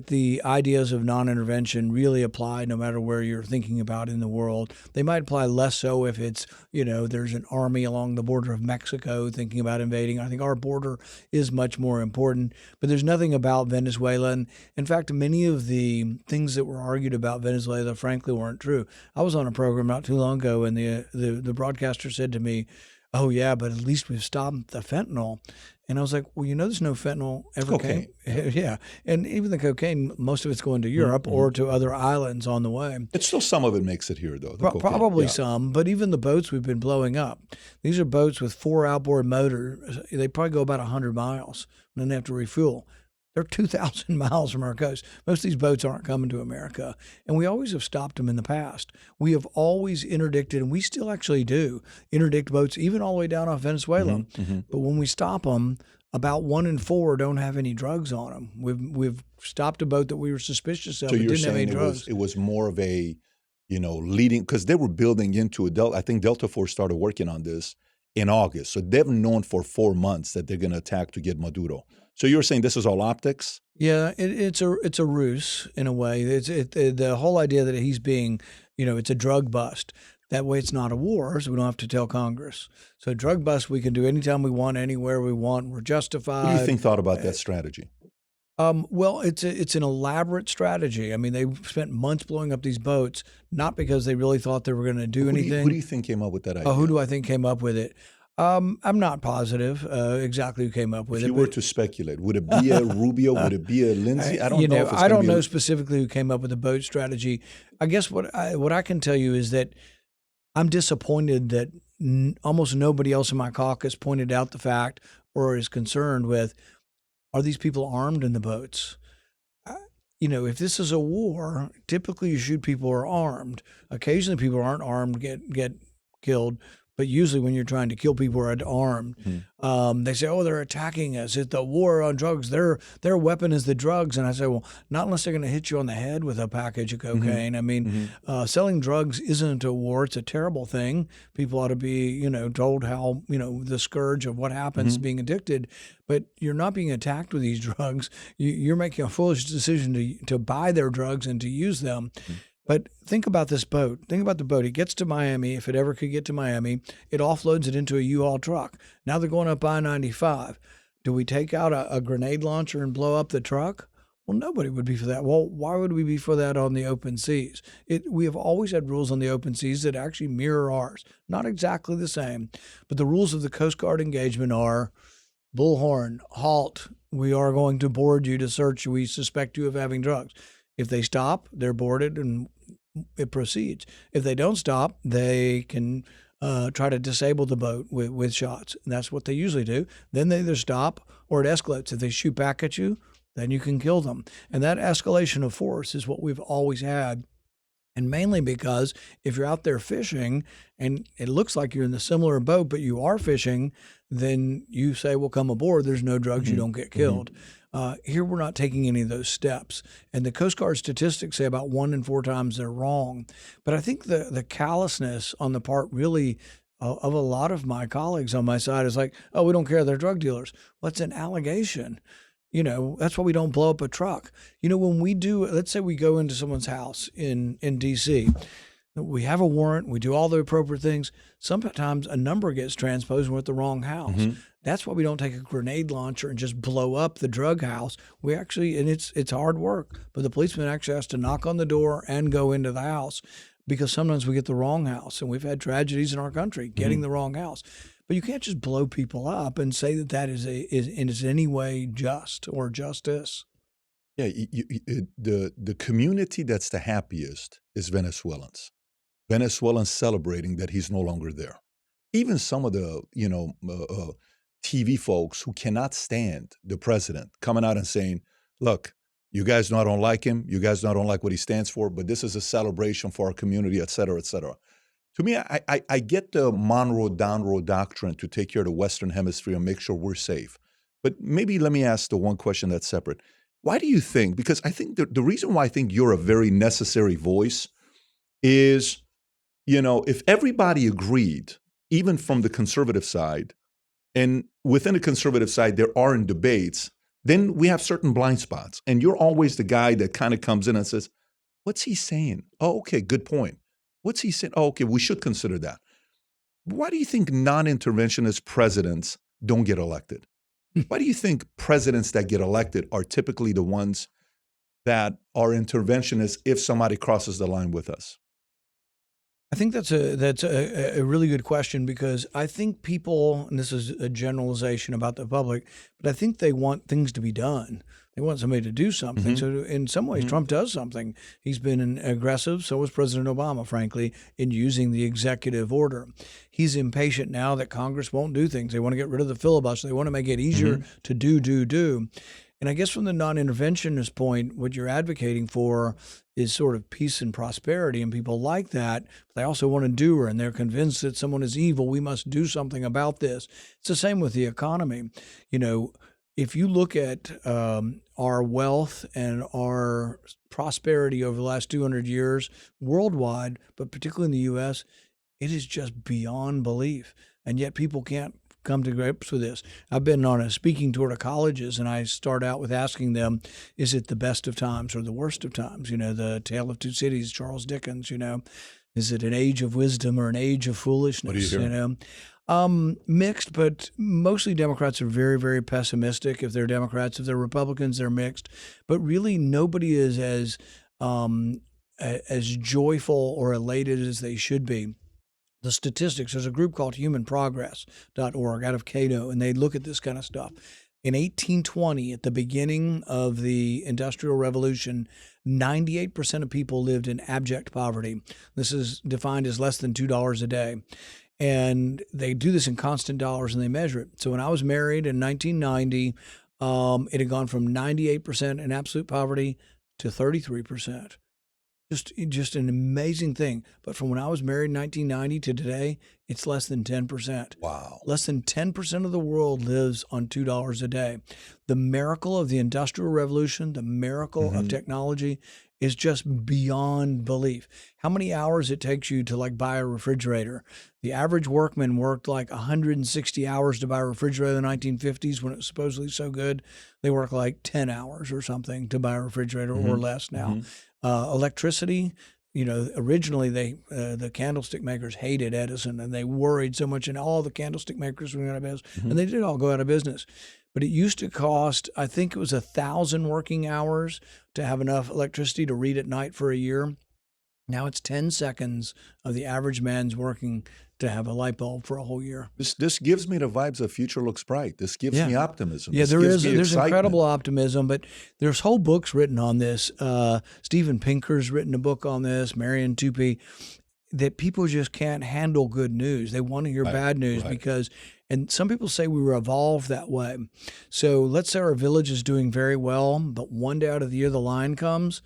the ideas of non-intervention really apply no matter where you're thinking about in the world. They might apply less so if it's, there's an army along the border of Mexico thinking about invading. I think our border is much more important, but there's nothing about Venezuela. And in fact, many of the things that were argued about Venezuela, frankly, weren't true. I was on a program not too long ago, and the broadcaster said to me, "Oh yeah, but at least we've stopped the fentanyl." And I was like, well, there's no fentanyl ever came. Yeah. And even the cocaine, most of it's going to Europe or to other islands on the way. It's still some of it makes it here, though. Probably some, but even the boats we've been blowing up, these are boats with 4 outboard motors. They probably go about 100 miles, and then they have to refuel. They're 2,000 miles from our coast. Most of these boats aren't coming to America, and we always have stopped them in the past. We have always interdicted, and we still actually do interdict boats, even all the way down off Venezuela. But when we stop them, about 1 in 4 don't have any drugs on them. We've stopped a boat that we were suspicious of, So but you're didn't have any saying drugs. it was more of a, leading, because they were building into it. I think Delta Force started working on this in August. So they've known for 4 months that they're going to attack to get Maduro. So you're saying this is all optics? Yeah, it's a ruse in a way. The whole idea that he's being, it's a drug bust. That way it's not a war, so we don't have to tell Congress. So drug bust we can do anytime we want, anywhere we want. We're justified. What do you think thought about that strategy? Well, it's an elaborate strategy. I mean, they spent months blowing up these boats, not because they really thought they were going to do anything. Who do you think came up with that idea? Who do I think came up with it? I'm not positive exactly who came up with If it. you were to speculate, would it be a Rubio? Would it be a Lindsay? I don't know. I don't know specifically who came up with the boat strategy. I guess what I can tell you is that I'm disappointed that almost nobody else in my caucus pointed out the fact or is concerned with, are these people armed in the boats? If this is a war, typically you shoot people who are armed. Occasionally people who aren't armed get killed. But usually when you're trying to kill people who are armed, they say, oh, they're attacking us. It's the war on drugs. Their weapon is the drugs. And I say, well, not unless they're going to hit you on the head with a package of cocaine. I mean, selling drugs isn't a war. It's a terrible thing. People ought to be, told how, the scourge of what happens being addicted. But you're not being attacked with these drugs. You're making a foolish decision to buy their drugs and to use them. But think about this boat. Think about the boat. It gets to Miami, if it ever could get to Miami. It offloads it into a U-Haul truck. Now they're going up I-95. Do we take out a grenade launcher and blow up the truck? Well, nobody would be for that. Well, why would we be for that on the open seas? We have always had rules on the open seas that actually mirror ours. Not exactly the same, but the rules of the Coast Guard engagement are bullhorn, halt. We are going to board you to search you. We suspect you of having drugs. If they stop, they're boarded and it proceeds. If they don't stop, they can try to disable the boat with shots. And that's what they usually do. Then they either stop or it escalates. If they shoot back at you, then you can kill them. And that escalation of force is what we've always had. And mainly because if you're out there fishing and it looks like you're in a similar boat, but you are fishing, then you say, well, come aboard. There's no drugs. You don't get killed. Here, we're not taking any of those steps. And the Coast Guard statistics say about 1 in 4 times they're wrong. But I think the callousness on the part really of a lot of my colleagues on my side is like, oh, we don't care. They're drug dealers. Well, it's an allegation. That's why we don't blow up a truck. When we do, let's say we go into someone's house in D.C., we have a warrant, we do all the appropriate things. Sometimes a number gets transposed and we're at the wrong house. That's why we don't take a grenade launcher and just blow up the drug house. We actually, and it's hard work, but the policeman actually has to knock on the door and go into the house because sometimes we get the wrong house. And we've had tragedies in our country getting the wrong house. But you can't just blow people up and say that is in any way just or justice. Yeah, the community that's the happiest is Venezuelans. Venezuelans celebrating that he's no longer there. Even some of the TV folks who cannot stand the president coming out and saying, "Look, you guys know I don't like him. You guys know I don't like what he stands for, but this is a celebration for our community, et cetera, et cetera." To me, I get the Monroe doctrine to take care of the Western Hemisphere and make sure we're safe. But maybe let me ask the one question that's separate. Why do you think, because I think the reason why I think you're a very necessary voice is if everybody agreed, even from the conservative side, and within the conservative side, there aren't debates, then we have certain blind spots. And you're always the guy that kind of comes in and says, what's he saying? Oh, okay, good point. What's he saying? Oh, okay, we should consider that. Why do you think non-interventionist presidents don't get elected? Why do you think presidents that get elected are typically the ones that are interventionists if somebody crosses the line with us? I think that's a really good question, because I think people, and this is a generalization about the public, but I think they want things to be done. They want somebody to do something. So in some ways, Trump does something. He's been aggressive. So was President Obama, frankly, in using the executive order. He's impatient now that Congress won't do things. They want to get rid of the filibuster. They want to make it easier to do. And I guess from the non-interventionist point, what you're advocating for is sort of peace and prosperity, and people like that. But they also want a doer, and they're convinced that someone is evil. We must do something about this. It's the same with the economy. If you look at our wealth and our prosperity over the last 200 years worldwide, but particularly in the U.S., it is just beyond belief. And yet people can't come to grips with this. I've been on a speaking tour to colleges, and I start out with asking them, is it the best of times or the worst of times? The Tale of Two Cities, Charles Dickens, is it an age of wisdom or an age of foolishness? What do you hear? Mixed, but mostly Democrats are very, very pessimistic. If they're Democrats, if they're Republicans, they're mixed. But really, nobody is as joyful or elated as they should be. The statistics, there's a group called humanprogress.org out of Cato, and they look at this kind of stuff. In 1820, at the beginning of the Industrial Revolution, 98% of people lived in abject poverty. This is defined as less than $2 a day. And they do this in constant dollars, and they measure it. So when I was married in 1990, it had gone from 98% in absolute poverty to 33%. Just an amazing thing. But from when I was married in 1990 to today, it's less than 10%. Wow. Less than 10% of the world lives on $2 a day. The miracle of the Industrial Revolution, the miracle of technology is just beyond belief. How many hours it takes you to buy a refrigerator? The average workman worked 160 hours to buy a refrigerator in the 1950s when it was supposedly so good. They work 10 hours or something to buy a refrigerator or less now. Electricity, originally the candlestick makers hated Edison, and they worried so much, and all the candlestick makers went out of business, and they did all go out of business. But it used to cost, I think it was 1,000 working hours to have enough electricity to read at night for a year. Now it's 10 seconds of the average man's working to have a light bulb for a whole year. This gives me the vibes of future looks bright. This gives me optimism. Yeah, This there's excitement. incredible optimism, but there's whole books written on this. Steven Pinker's written a book on this, Marion Tupy, that people just can't handle good news. They want to hear bad news because, and some people say we were evolved that way. So let's say our village is doing very well, but one day out of the year the lion comes.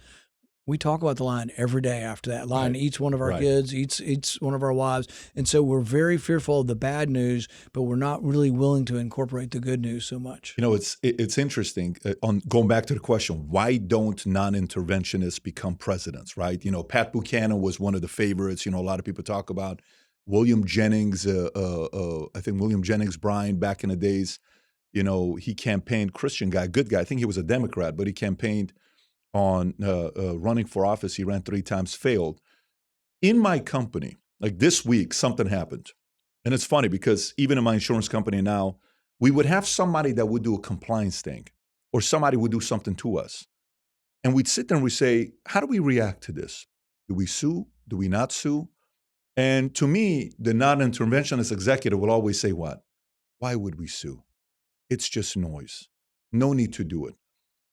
We talk about the lion every day after that. Lion eats one of our kids, eats one of our wives. And so we're very fearful of the bad news, but we're not really willing to incorporate the good news so much. It's interesting. On going back to the question, why don't non-interventionists become presidents, right? Pat Buchanan was one of the favorites. A lot of people talk about William Jennings. I think William Jennings Bryan back in the days, he campaigned, Christian guy, good guy. I think he was a Democrat, but he campaigned on running for office. He ran 3 times, failed. In my company, this week, something happened. And it's funny because even in my insurance company now, we would have somebody that would do a compliance thing, or somebody would do something to us. And we'd sit there and we say, how do we react to this? Do we sue? Do we not sue? And to me, the non-interventionist executive will always say what? Why would we sue? It's just noise. No need to do it.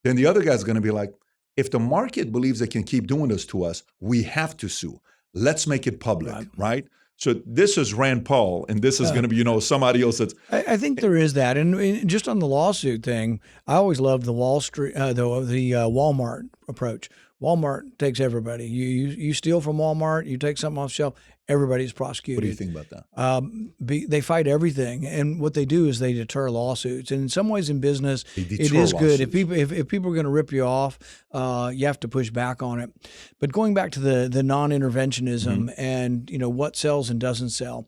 Then the other guy's going to be like, if the market believes they can keep doing this to us, we have to sue. Let's make it public, right? So this is Rand Paul, and this is going to be, somebody else that's... I think there is that. And just on the lawsuit thing, I always loved the Walmart approach. Walmart takes everybody. You steal from Walmart, you take something off the shelf, everybody's prosecuted. What do you think about that? They fight everything, and what they do is they deter lawsuits. And in some ways, in business, it is good. If people are going to rip you off, you have to push back on it. But going back to the non-interventionism and what sells and doesn't sell,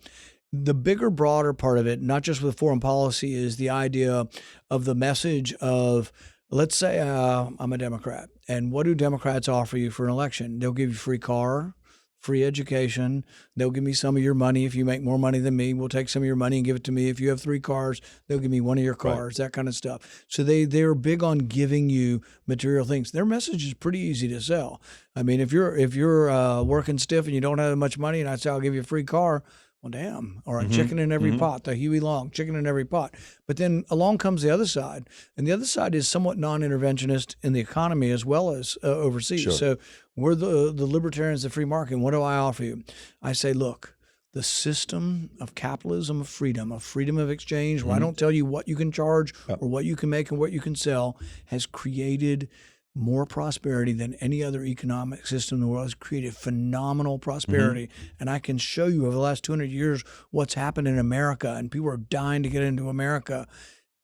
the bigger, broader part of it, not just with foreign policy, is the idea of the message of, let's say I'm a Democrat, and what do Democrats offer you for an election? They'll give you free car, free education. They'll give me some of your money. If you make more money than me, we'll take some of your money and give it to me. If you have 3 cars, they'll give me one of your cars, that kind of stuff. So they're big on giving you material things. Their message is pretty easy to sell. I mean, if you're working stiff and you don't have much money, and I say I'll give you a free car, well, damn, or a chicken in every pot, the Huey Long, chicken in every pot. But then along comes the other side, and the other side is somewhat non-interventionist in the economy as well as overseas. Sure. So we're the libertarians, the free market. And what do I offer you? I say, look, the system of capitalism, of freedom of exchange, where I don't tell you what you can charge or what you can make and what you can sell, has created more prosperity than any other economic system in the world. Has created phenomenal prosperity. And I can show you over the last 200 years what's happened in America, and people are dying to get into America.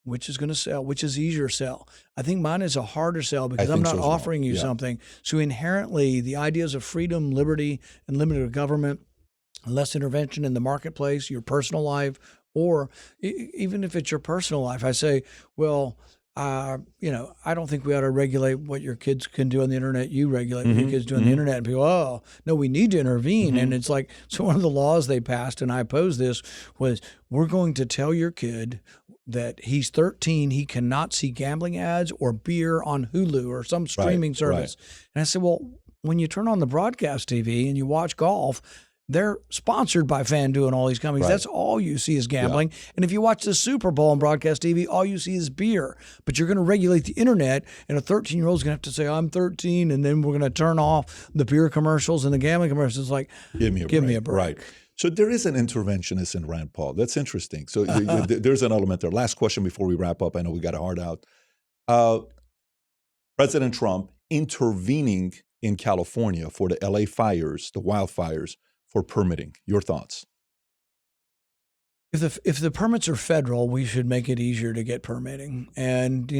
Which is going to sell? Which is easier to sell? I think mine is a harder sell because I'm not offering you something. So inherently, the ideas of freedom, liberty, and limited government, less intervention in the marketplace, your personal life, or even if it's your personal life, I say, well, I don't think we ought to regulate what your kids can do on the internet. You regulate what your kids do on the internet. And people, oh, no, we need to intervene. And it's like, so one of the laws they passed, and I opposed this, was we're going to tell your kid that he's 13, he cannot see gambling ads or beer on Hulu or some streaming service. And I said, well, when you turn on the broadcast TV and you watch golf, they're sponsored by FanDuel and all these companies. That's all you see is gambling. And if you watch the Super Bowl on broadcast TV, all you see is beer. But you're going to regulate the internet, and a 13-year-old is going to have to say, I'm 13, and then we're going to turn off the beer commercials and the gambling commercials. Like, give me a break. Right. So there is an interventionist in Rand Paul. That's interesting. So there's an element there. Last question before we wrap up. I know we got a hard out. President Trump intervening in California for the LA fires, the wildfires, for permitting. Your thoughts? If the permits are federal, we should make it easier to get permitting. And,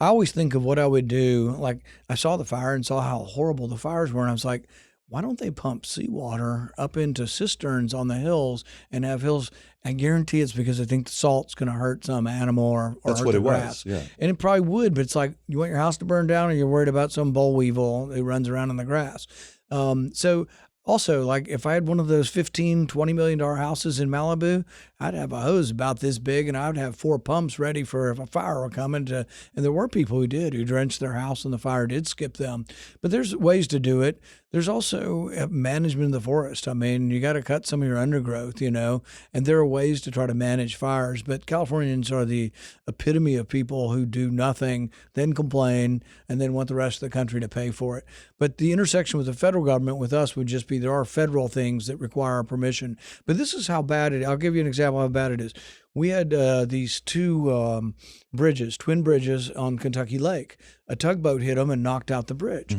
I always think of what I would do. Like, I saw the fire and saw how horrible the fires were. And I was like, why don't they pump seawater up into cisterns on the hills and have hills? I guarantee it's because I think the salt's going to hurt some animal or That's hurt what the it grass. was. Yeah. And it probably would, but it's like, you want your house to burn down, or you're worried about some boll weevil who runs around in the grass. So also, like, if I had one of those $15, $20 million houses in Malibu, I'd have a hose about this big, and I'd have 4 pumps ready for if a fire were coming. And there were people who drenched their house, and the fire did skip them. But there's ways to do it. There's also management of the forest. I mean, you got to cut some of your undergrowth, and there are ways to try to manage fires. But Californians are the epitome of people who do nothing, then complain, and then want the rest of the country to pay for it. But the intersection with the federal government with us would just be, there are federal things that require our permission. But this is how bad it is. I'll give you an example of how bad it is. We had these 2 bridges, twin bridges on Kentucky Lake. A tugboat hit them and knocked out the bridge.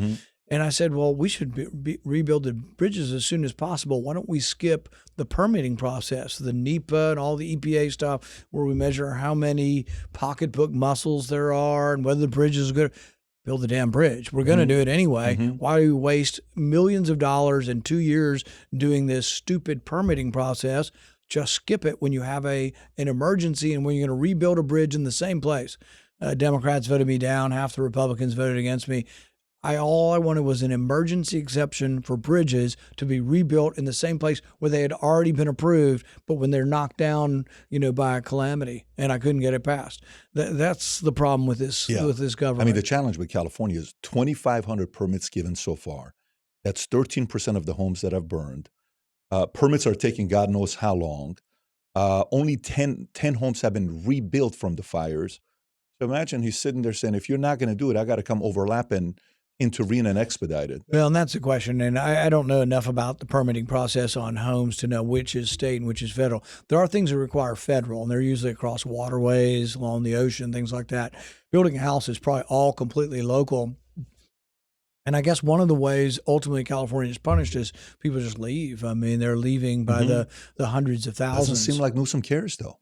And I said, well, we should rebuild the bridges as soon as possible. Why don't we skip the permitting process, the NEPA and all the EPA stuff, where we measure how many pocketbook mussels there are and whether the bridge is good. Build the damn bridge. We're going to do it anyway. Why do we waste millions of dollars in 2 years doing this stupid permitting process? Just skip it when you have an emergency and when you're going to rebuild a bridge in the same place. Democrats voted me down. Half the Republicans voted against me. All I wanted was an emergency exception for bridges to be rebuilt in the same place where they had already been approved, but when they're knocked down, by a calamity, and I couldn't get it passed. That's the problem with this with this government. I mean, the challenge with California is 2,500 permits given so far. That's 13% of the homes that have burned. Permits are taking God knows how long. Only 10 homes have been rebuilt from the fires. So imagine he's sitting there saying, if you're not going to do it, I got to come overlap and intervene and expedite it. Well, and that's the question. And I don't know enough about the permitting process on homes to know which is state and which is federal. There are things that require federal, and they're usually across waterways, along the ocean, things like that. Building a house is probably all completely local. And I guess one of the ways ultimately California is punished is people just leave. I mean, they're leaving by the hundreds of thousands. Doesn't seem like Newsom cares, though.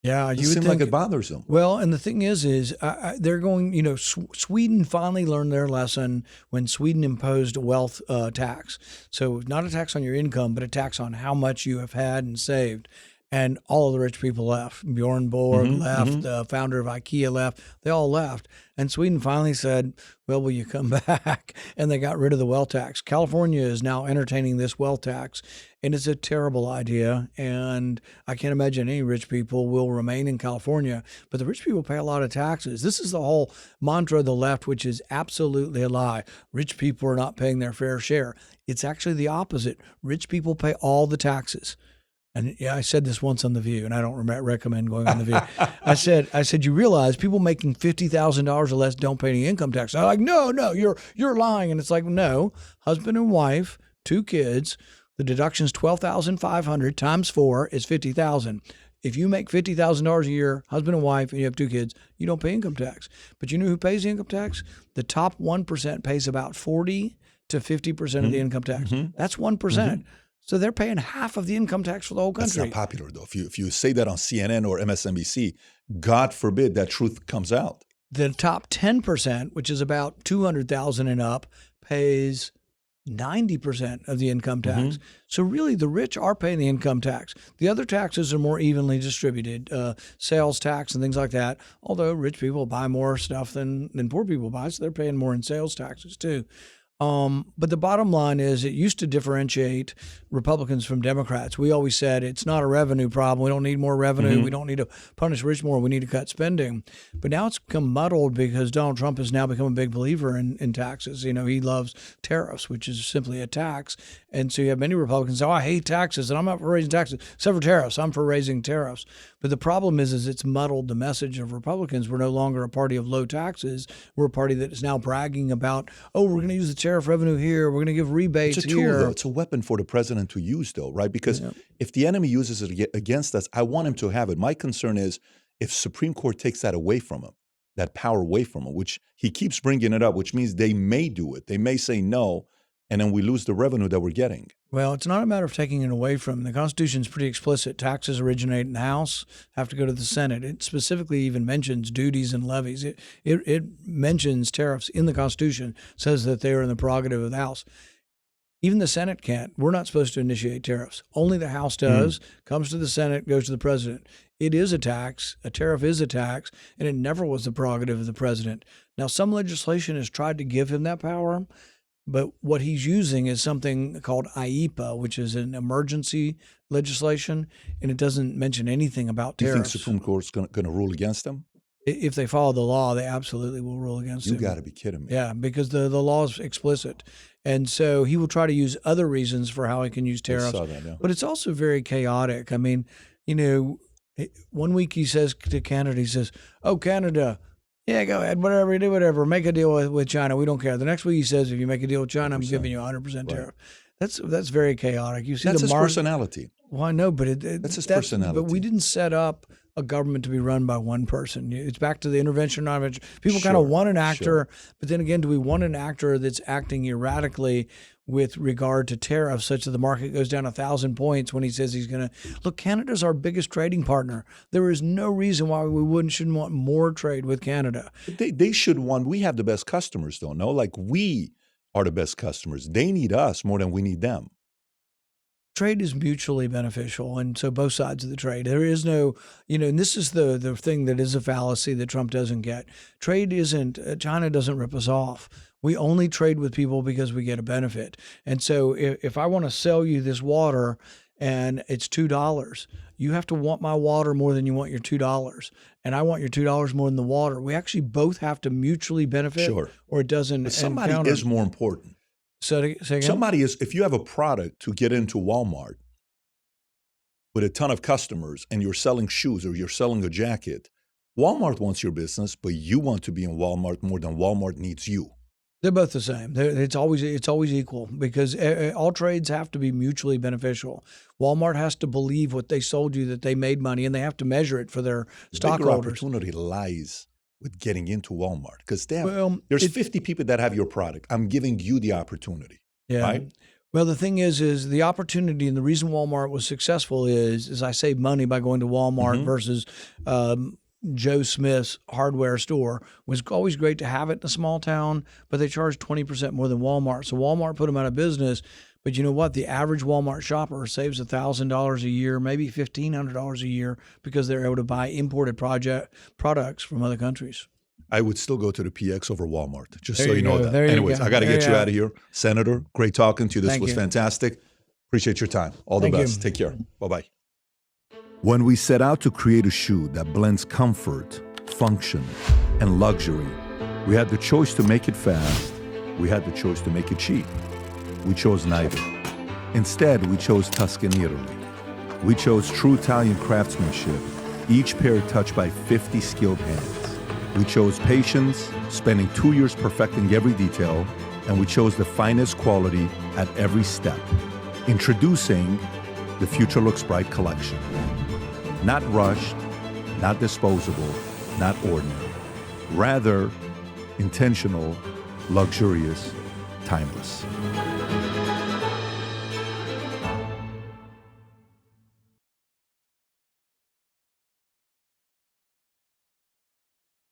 Yeah, Doesn't you would seem think like it bothers them. Well, and the thing is they're going. You know, Sweden finally learned their lesson when Sweden imposed a wealth tax. So not a tax on your income, but a tax on how much you have had and saved. And all of the rich people left. Bjorn Borg left. The founder of IKEA left. They all left. And Sweden finally said, well, will you come back? And they got rid of the wealth tax. California is now entertaining this wealth tax, and it's a terrible idea. And I can't imagine any rich people will remain in California. But the rich people pay a lot of taxes. This is the whole mantra of the left, which is absolutely a lie. Rich people are not paying their fair share. It's actually the opposite. Rich people pay all the taxes. And yeah, I said this once on The View, and I don't recommend going on The View. I said, you realize people making $50,000 or less don't pay any income tax. I'm like, no, you're lying. And it's like, no, husband and wife, 2 kids, the deduction's $12,500 times 4 is $50,000. If you make $50,000 a year, husband and wife, and you have 2 kids, you don't pay income tax. But you know who pays the income tax? The top 1% pays about 40 to 50% of the income tax. That's 1%. So they're paying half of the income tax for the whole country. That's not popular, though. If you say that on CNN or MSNBC, God forbid that truth comes out. The top 10%, which is about $200,000 and up, pays 90% of the income tax. So really, the rich are paying the income tax. The other taxes are more evenly distributed, sales tax and things like that. Although rich people buy more stuff than poor people buy, so they're paying more in sales taxes too. But the bottom line is it used to differentiate Republicans from Democrats. We always said it's not a revenue problem. We don't need more revenue. We don't need to punish rich more. We need to cut spending. But now it's become muddled because Donald Trump has now become a big believer in taxes. You know, he loves tariffs, which is simply a tax. And so you have many Republicans say, oh, I hate taxes, and I'm not for raising taxes, except for tariffs. I'm for raising tariffs. But the problem is it's muddled the message of Republicans. We're no longer a party of low taxes. We're a party that is now bragging about, oh, we're going to use the tariff revenue here. We're going to give rebates It's a tool, here. though. It's a weapon for the president to use, though, right? Because if the enemy uses it against us, I want him to have it. My concern is if Supreme Court takes that away from him, that power away from him, which he keeps bringing it up, which means they may do it. They may say no, and then we lose the revenue that we're getting. Well, it's not a matter of taking it away from them. The Constitution is pretty explicit. Taxes originate in the House, have to go to the Senate. It specifically even mentions duties and levies. It mentions tariffs in the Constitution, says that they are in the prerogative of the House. Even the Senate can't. We're not supposed to initiate tariffs. Only the House does, comes to the Senate, goes to the president. It is a tax. A tariff is a tax, and it never was the prerogative of the president. Now, some legislation has tried to give him that power, but what he's using is something called IEPA, which is an emergency legislation, and it doesn't mention anything about tariffs. You think Supreme Court's going to rule against them? If they follow the law, they absolutely will rule against him. You got to be kidding me. Yeah, because the law is explicit. And so he will try to use other reasons for how he can use tariffs. I saw that, yeah. But it's also very chaotic. I mean, you know, one week he says to Canada, he says, oh, Canada, yeah, go ahead, whatever you do, whatever. Make a deal with China. We don't care. The next week he says, if you make a deal with China, I'm giving you 100% tariff. That's very chaotic. You see, that's his personality. Well, I know, but that's his personality. But we didn't set up a government to be run by one person. It's back to the intervention, non-intervention. People kind of want an actor, but then again, do we want an actor that's acting erratically with regard to tariffs, such that the market goes down 1,000 points when he says he's going to look? Canada's our biggest trading partner. There is no reason why we shouldn't want more trade with Canada. They should want. We have the best customers, though. No, like we are the best customers. They need us more than we need them. Trade is mutually beneficial, and so both sides of the trade. There is no, and this is the thing that is a fallacy that Trump doesn't get. Trade isn't, China doesn't rip us off. We only trade with people because we get a benefit. And so if I want to sell you this water and it's $2, you have to want my water more than you want your $2. And I want your $2 more than the water. We actually both have to mutually benefit, or it doesn't. But somebody is more important. Say again? Somebody is, if you have a product to get into Walmart with a ton of customers and you're selling shoes or you're selling a jacket, Walmart wants your business, but you want to be in Walmart more than Walmart needs you. They're both the same. It's always equal, because all trades have to be mutually beneficial. Walmart has to believe what they sold you, that they made money, and they have to measure it for their stockholders. Bigger opportunity lies with getting into Walmart? Because Well, there's 50 people that have your product. I'm giving you the opportunity, Yeah. right? Well, the thing is the opportunity and the reason Walmart was successful is I save money by going to Walmart versus Joe Smith's hardware store. Was always great to have it in a small town, but they charge 20% more than Walmart. So Walmart put them out of business. But you know what? The average Walmart shopper saves $1,000 a year, maybe $1,500 a year, because they're able to buy imported products from other countries. I would still go to the PX over Walmart, just There so you you know go. that. There you Anyways, go. I got to There get you you go. out of here. Senator, great talking to you. This Thank was you. fantastic. Appreciate your time. All the Thank you. best. Take care. Bye-bye. When we set out to create a shoe that blends comfort, function, and luxury, we had the choice to make it fast. We had the choice to make it cheap. We chose neither. Instead, we chose Tuscany, Italy. We chose true Italian craftsmanship, each pair touched by 50 skilled hands. We chose patience, spending 2 years perfecting every detail, and we chose the finest quality at every step. Introducing the Future Looks Bright collection. Not rushed, not disposable, not ordinary. Rather, intentional, luxurious, timeless.